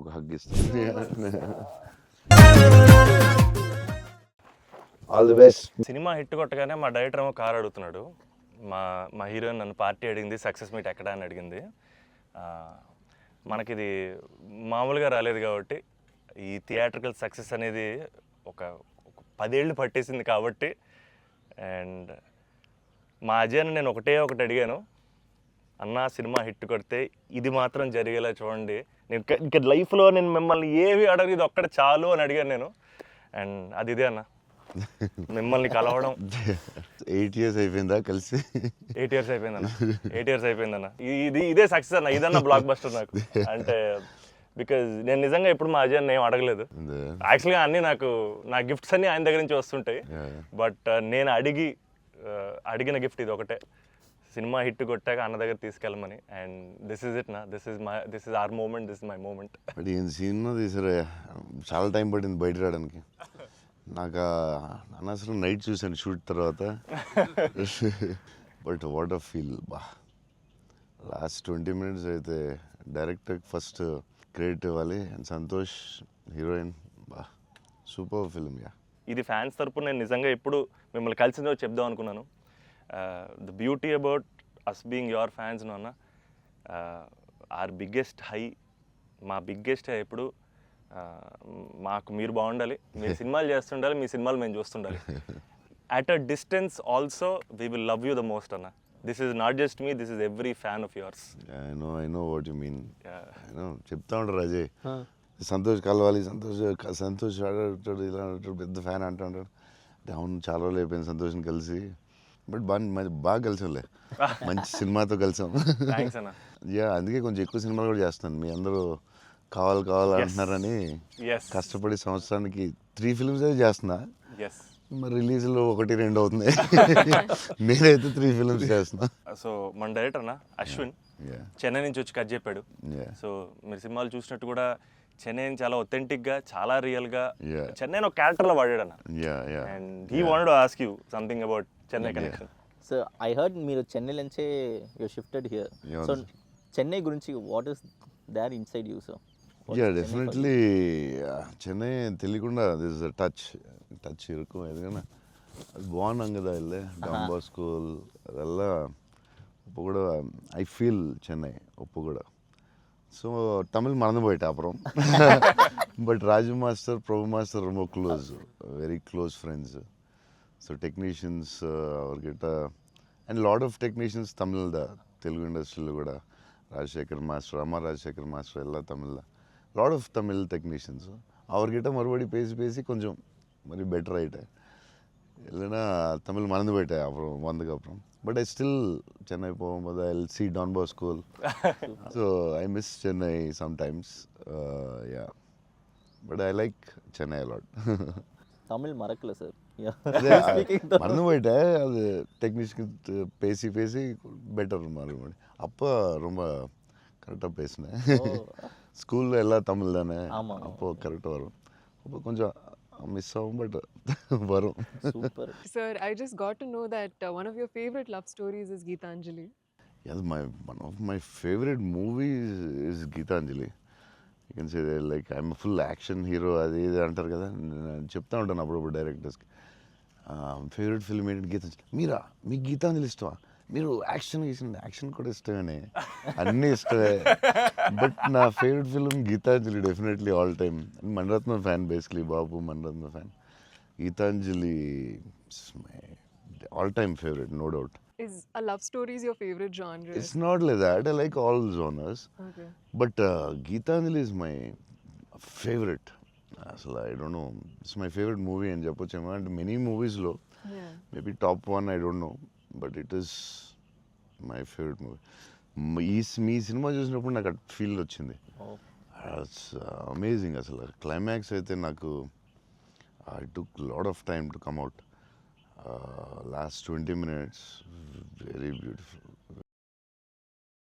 ఒక హగ్ ఇస్తాను. All the best. Cinema hit కొట్టగానే మా డైరెక్టర్ ఏమో కార్ అడుగుతున్నాడు. మా మా హీరోయిన్ నన్ను పార్టీ అడిగింది, సక్సెస్ మీట్ ఎక్కడ అని అడిగింది. మనకిది మామూలుగా రాలేదు కాబట్టి ఈ థియేట్రికల్ సక్సెస్ అనేది ఒక 10 ఏళ్ళు పట్టేసింది కాబట్టి. అండ్ మా అజయ్ని నేను ఒకటి అడిగాను, అన్న సినిమా హిట్ కొడితే ఇది మాత్రం జరిగేలా చూడండి, నేను ఇంకా లైఫ్లో నేను మిమ్మల్ని ఏవి అడగదు, ఇది ఒక్కటి చాలు అని అడిగాను నేను. అండ్ అది ఇదే అన్న, మిమ్మల్ని కలవడం. 8 years అయిపోయిందా కలిసి? 8 years అయిపోయిందన్న. 8 years అయిపోయిందన్న. ఇదే సక్సెస్ అన్న, ఇదన్న బ్లాక్ బస్టర్ నాకు. అంటే బికాజ్ నేను నిజంగా ఎప్పుడు మా అజయ్ ఏం అడగలేదు. యాక్చువల్గా అన్నీ నా గిఫ్ట్స్ అన్నీ ఆయన దగ్గర నుంచి వస్తుంటాయి. బట్ నేను అడిగిన గిఫ్ట్ ఇది ఒకటే, సినిమా హిట్ కొట్టాక అన్న దగ్గర తీసుకెళ్ళమని. అండ్ దిస్ ఇస్ ఇట్ నా, this is our moment, this is my moment. But ఈ సినిమా తీసారా, చాలా టైం పట్టింది బయట రావడానికి. నాకు అనవసరం నైట్ చూశాను షూట్ తర్వాత. బట్ వాట్ అ ఫీల్ బా. లాస్ట్ 20 minutes అయితే డైరెక్టర్కి ఫస్ట్ క్రెడిట్ ఇవ్వాలి. అండ్ సంతోష్ హీరోయిన్, బా సూపర్ ఫిల్మ్. యా, ఇది ఫ్యాన్స్ తరపున నేను నిజంగా ఎప్పుడు మిమ్మల్ని కలిసిందో చెప్దాం అనుకున్నాను. The beauty about us being your fans అన్న, ఆర్ బిగ్గెస్ట్ హై, మా బిగ్గెస్ట్ హై ఎప్పుడు మాకు మీరు బాగుండాలి, మీరు సినిమాలు చేస్తుండాలి, మీ సినిమాలు మేము చూస్తుండాలి. At a distance also we will love you the most అన్న. This is not just me, this is every fan of yours. I know what you mean. చెప్తా ఉంటారు అజయ్, సంతోష్ కలవాలి, సంతోష్ ఆడాడు, ఇలా అంటాడు, పెద్ద ఫ్యాన్ అంటాడు. అవును, చాలా రోజులు అయిపోయింది సంతోష్ని కలిసి. బట్ బాగా కలిసాంలే, మంచి సినిమాతో కలిసాం. యా, అందుకే కొంచెం ఎక్కువ సినిమాలు కూడా చేస్తాను. మీ అందరూ కావాలి అంటున్నారని కష్టపడి సంవత్సరానికి 3 films చేస్తున్నా. మరి రిలీజ్లో 1-2 అవుతున్నాయి. నేనైతే 3 films చేస్తున్నా. సో మన డైరెక్టర్ అన్న అశ్విన్ చెన్నై నుంచి వచ్చి కట్ చెప్పాడు. సో మీరు సినిమాలు చూసినట్టు కూడా చెన్నై చాలా ఒథెంటిక్గా, చాలా రియల్గా చెన్నై ఒక క్యారెక్టర్లో వాడాడు అన్న. And he wanted to ask you something about Chennai connection. So I heard మీరు చెన్నై నుంచే you shifted here. So Chennai గురించి what is there inside you? So yeah, definitely Chennai తెలియకుండా దిస్ టచ్ ఇరుకు. ఎందుకన్నా అది బాగున్నాం కదా, వెళ్ళే డాన్ బాస్కో ಅದೆಲ್ಲ இப்போ கூட ஐ ஃபீல் சென்னை இப்போ கூட. ஸோ தமிழ் மறந்து போயிட்டேன் அப்புறம். But Raju master, Prabhu master ரொம்ப close, very close friends. So technicians அவர்கிட்ட and lot of technicians Tamil Telugu ఇండస్ట్రీలో కూడా, ராஜசேகர் மாஸ்டர், அம்மா ராஜசேகர் மாஸ்டர் எல்லாம் தமிழில் லாட் ஆஃப் தமிழ் டெக்னீஷியன்ஸ். அவர்கிட்ட மறுபடி பேசி கொஞ்சம் மாதிரி பெட்டர் ஆகிட்டேன். இல்லைன்னா தமிழ் மறந்து போயிட்டேன் அப்புறம் வந்ததுக்கப்புறம். பட் ஐ ஸ்டில் சென்னை போகும்போது I will see Don Bosco. So I miss Chennai sometimes. Yeah, but I like Chennai a lot. Tamil மறக்கல சார், மறந்து போயிட்டேன். அது டெக்னீஷியன் பேசி பெட்டர் மறுபடி. அப்போ ரொம்ப கரெக்டாக பேசினேன். ஸ்கூலில் எல்லாம் தமிழ் தானே, அப்போது கரெக்டாக வரும். அப்போ கொஞ்சம் மிஸ் ஆகும், பட் வரும். Sir, I just got to know that one of your favorite love stories is Geetanjali. Yes, one of my favorite movies is Geetanjali. You can say that, like, I'm a full action hero. అది ఇది అంటారు కదా, నేను చెప్తా ఉంటాను అప్పుడప్పుడు డైరెక్టర్స్కి. Favourite film ఏంటి? గీతాంజలి. మీకు గీతాంజలి ఇష్టమా? మీరు యాక్షన్ కూడా ఇష్టమేనే, అన్నీ ఇష్టమే. బట్ నా favourite film Geethanjali, definitely all time. Maniratnam fan, basically బాబు Maniratnam fan. Geethanjali my all time favourite, no doubt. Is a love story your favorite genre? It's not like that. I like all genres. Okay. But Geetanjali is my favorite. Asla, I don't know. It's my favorite movie and చెప్పొచ్చేమో. And many movies lo, maybe top 1, I don't know. But it is my favorite movie. Me cinema చూసినప్పుడు నాకు feel వచ్చింది. It's amazing. అసలు climax అయితే నాకు I took lot of time to come out. Last 20 minutes, very beautiful.